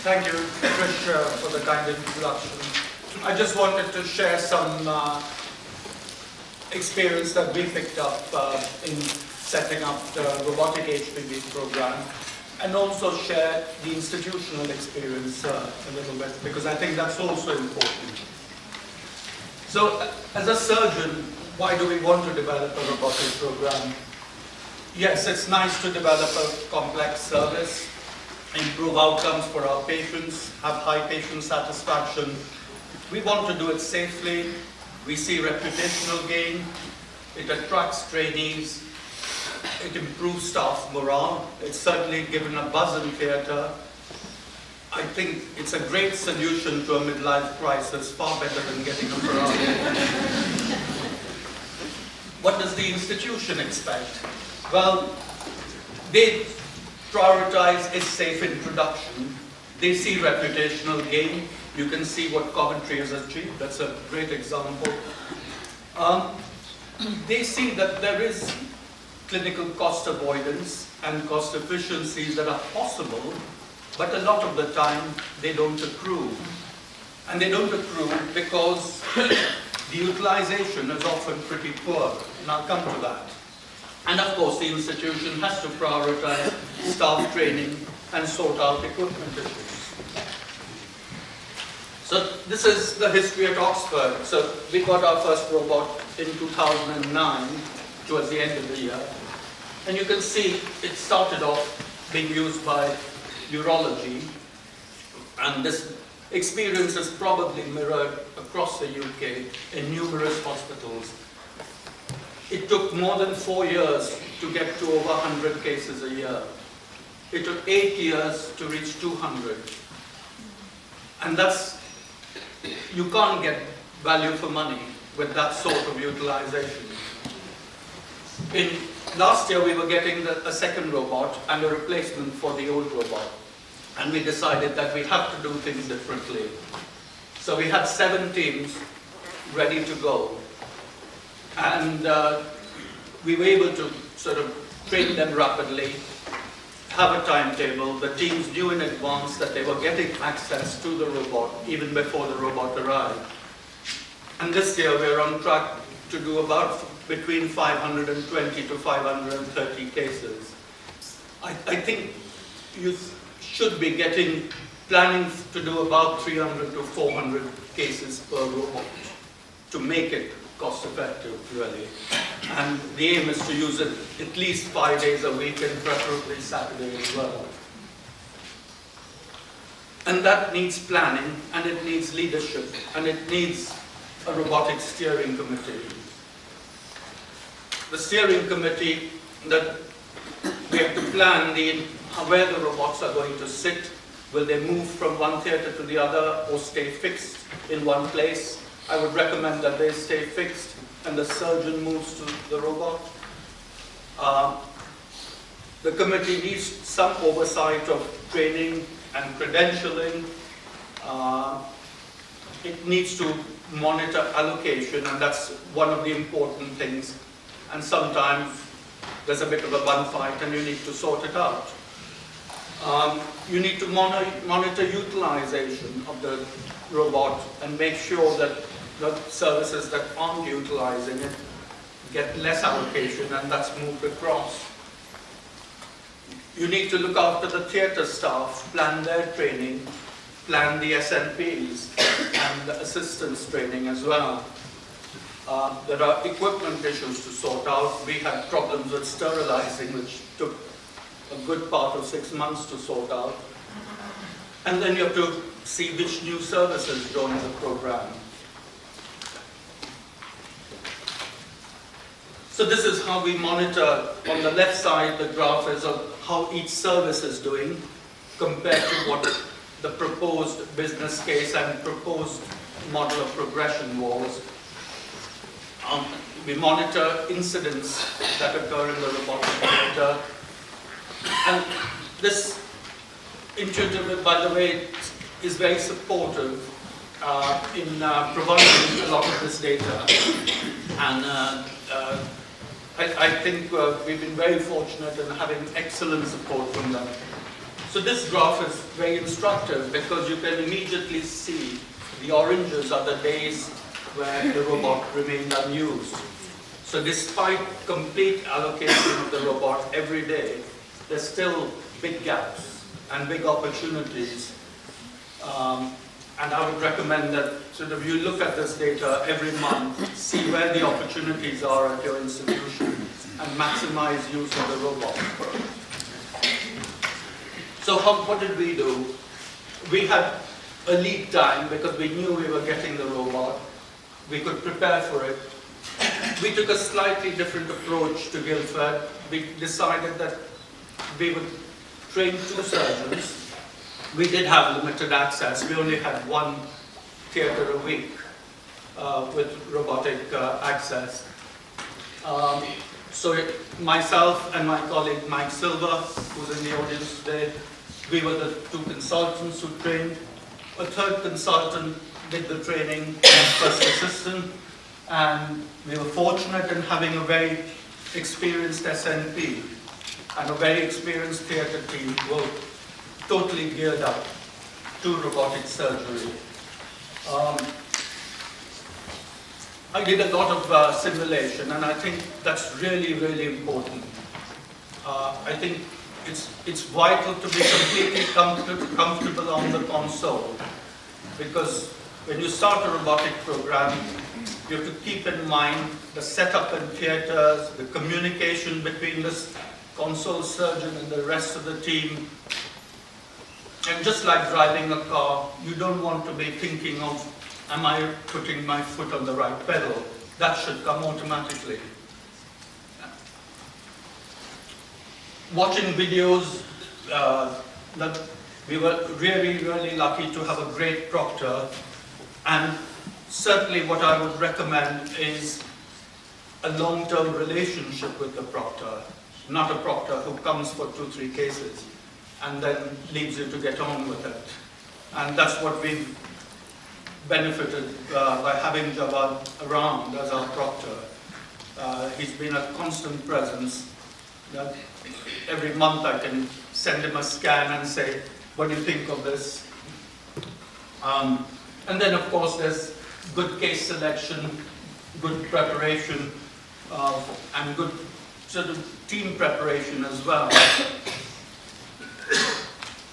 Thank you, Trish, for the kind introduction. I just wanted to share some experience that we picked up in setting up the Robotic HPB program, and also share the institutional experience a little bit, because I think that's also important. So, as a surgeon, why do we want to develop a robotic program? Yes, it's nice to develop a complex service, improve outcomes for our patients, have high patient satisfaction. We want to do it safely. We see reputational gain. It attracts trainees. It improves staff morale. It's certainly given a buzz in theatre. I think it's a great solution to a midlife crisis, far better than getting a Ferrari. What does the institution expect? Well, they prioritize a safe introduction. They see reputational gain. You can see what Coventry has achieved. That's a great example. They see that there is clinical cost avoidance and cost efficiencies that are possible, but a lot of the time they don't accrue. And they don't accrue because the utilization is often pretty poor, and I'll come to that. And of course, the institution has to prioritize staff training and sort out equipment issues. So this is the history at Oxford. So we got our first robot in 2009, towards the end of the year. And you can see it started off being used by urology. And this experience is probably mirrored across the UK in numerous hospitals. It took more than 4 years to get to over 100 cases a year. It took 8 years to reach 200. And you can't get value for money with that sort of utilization. Last year we were getting a second robot and a replacement for the old robot. And we decided that we have to do things differently. So we had 7 teams ready to go. And we were able to sort of train them rapidly, have a timetable. The teams knew in advance that they were getting access to the robot even before the robot arrived. And this year we're on track to do about between 520 to 530 cases. I think you should be planning to do about 300 to 400 cases per robot to make it cost effective, really. And the aim is to use it at least 5 days a week and preferably Saturday as well. And that needs planning, and it needs leadership, and it needs a robotic steering committee. The steering committee, that we have to plan where the robots are going to sit. Will they move from one theatre to the other or stay fixed in one place? I would recommend that they stay fixed and the surgeon moves to the robot. The committee needs some oversight of training and credentialing. It needs to monitor allocation, and that's one of the important things. And sometimes there's a bit of a bun fight and you need to sort it out. You need to monitor utilization of the robot and make sure that the services that aren't utilizing it get less allocation, and that's moved across. You need to look after the theatre staff, plan their training, plan the SNPs and the assistants training as well. There are equipment issues to sort out. We had problems with sterilizing, which took a good part of 6 months to sort out. And then you have to see which new services join the program. So this is how we monitor. On the left side, the graph is of how each service is doing compared to what the proposed business case and proposed model of progression was. We monitor incidents that occur in the robotic theatre. And this intuitive, by the way, is very supportive in providing a lot of this data. And I think we've been very fortunate in having excellent support from them. So So this graph is very instructive because you can immediately see the oranges are the days where the robot remained unused. So despite complete allocation of the robot every day, there's still big gaps and big opportunities. And I would recommend that sort of you look at this data every month, see where the opportunities are at your institution, and maximize use of the robot. So what did we do? We had a lead time because we knew we were getting the robot. We could prepare for it. We took a slightly different approach to Guildford. We decided that we would train 2 surgeons. We did have limited access. We only had 1 theatre a week with robotic access. So myself and my colleague Mike Silver, who's in the audience today, we were the 2 consultants who trained. A 3rd consultant did the training as first assistant, and we were fortunate in having a very experienced SNP and a very experienced theatre team who were totally geared up to robotic surgery. I did a lot of simulation, and I think that's really, really important. I think it's vital to be completely comfortable on the console, because when you start a robotic program, you have to keep in mind the setup in theatres, the communication between the console surgeon and the rest of the team. And just like driving a car, you don't want to be thinking of, am I putting my foot on the right pedal? That should come automatically. Watching videos, that we were really, really lucky to have a great proctor, and certainly what I would recommend is a long-term relationship with the proctor, not a proctor who comes for 2-3 cases and then leaves you to get on with it. And that's what we've benefited by having Jawad around as our proctor. He's been a constant presence. Every month I can send him a scan and say, what do you think of this? And then of course there's good case selection, good preparation, and good sort of team preparation as well.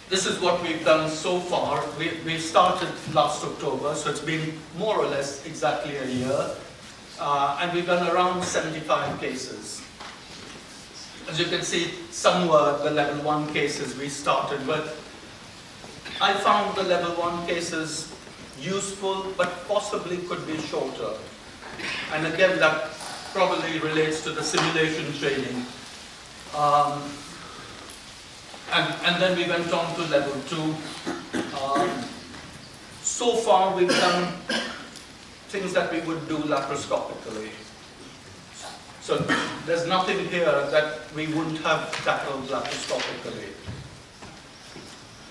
This is what we've done so far. We started last October, so it's been more or less exactly a year. And we've done around 75 cases. As you can see, some were the level 1 cases we started with. I found the level 1 cases useful, but possibly could be shorter. And again, that probably relates to the simulation training. And then we went on to level 2. So far we've done things that we would do laparoscopically. So there's nothing here that we wouldn't have tackled laparoscopically.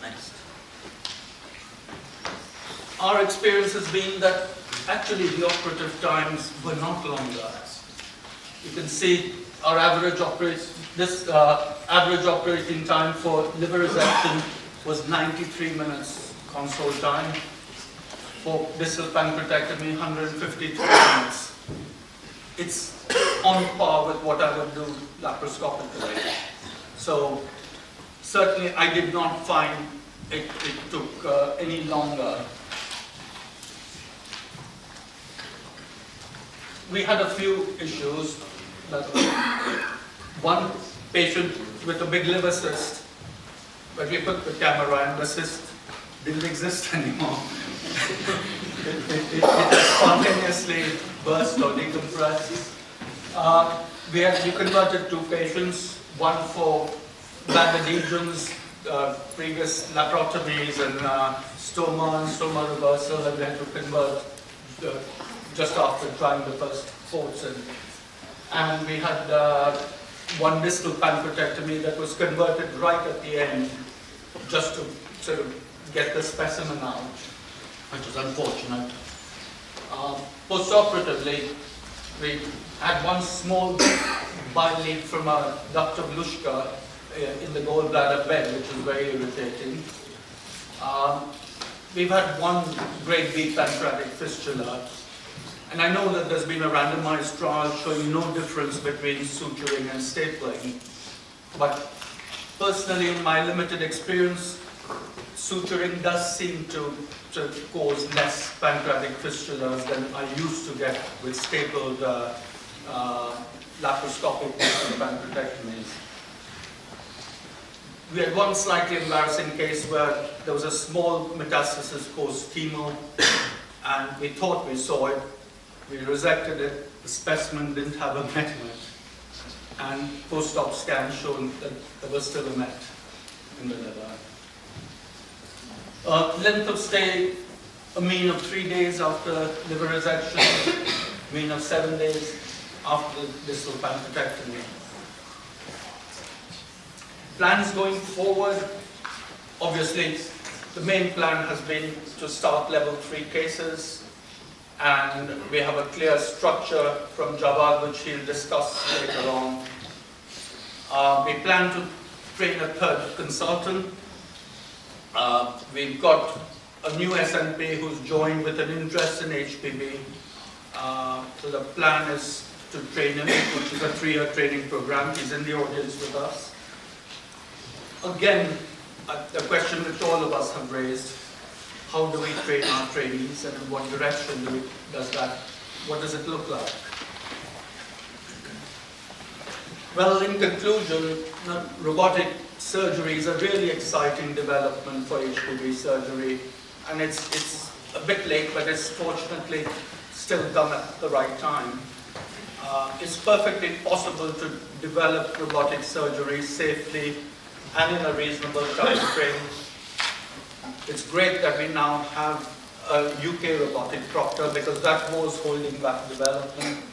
Next. Our experience has been that actually the operative times were not longer. You can see our average average operating time for liver resection was 93 minutes console time. For distal pancreatectomy, 153 minutes. It's on par with what I would do laparoscopically. So certainly I did not find it took any longer. We had a few issues. One patient with a big liver cyst, but we put the camera and the cyst didn't exist anymore. It spontaneously burst or decompressed. We converted 2 patients, one for bad adhesions, previous laparotomies and stoma reversal, and we had to convert just after trying the first ports in. And we had one distal pancreatectomy that was converted right at the end, just to sort of get the specimen out, which was unfortunate. Post-operatively, we had one small bile leak from a duct of Lushka. in the gallbladder bed, which is very irritating. We've had one grade B pancreatic fistula, and I know that there's been a randomized trial showing no difference between suturing and stapling, but personally, in my limited experience, suturing does seem to cause less pancreatic fistulas than I used to get with stapled laparoscopic pancreatectomies. We had one slightly embarrassing case where there was a small metastasis post-chemo, and we thought we saw it. We resected it. The specimen didn't have a met in it, and post-op scan showed that there was still a met in the liver. Length of stay, a mean of 3 days after liver resection, mean of 7 days after the distal pancreatectomy. Plans going forward, obviously, the main plan has been to start level 3 cases, and we have a clear structure from Javad, which he'll discuss later on. We plan to train a third consultant. We've got a new SNP who's joined with an interest in HPB. So the plan is to train him, which is a 3-year training program. He's in the audience with us. Again, the question which all of us have raised, how do we train our trainees and in what direction what does it look like? Well, in conclusion, robotic surgery is a really exciting development for HPB surgery, and it's a bit late, but it's fortunately still come at the right time. It's perfectly possible to develop robotic surgery safely and in a reasonable time frame. It's great that we now have a UK robotic proctor, because that was holding back development.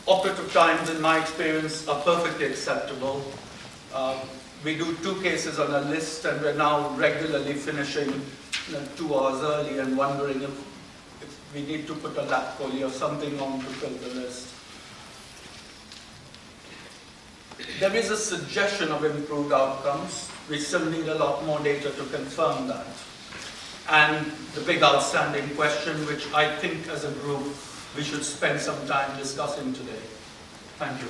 Operative times, in my experience, are perfectly acceptable. We do 2 cases on a list, and we're now regularly finishing 2 hours early and wondering if we need to put a lap pulley or something on to fill the list. There is a suggestion of improved outcomes. We still need a lot more data to confirm that. And the big outstanding question, which I think as a group we should spend some time discussing today. Thank you.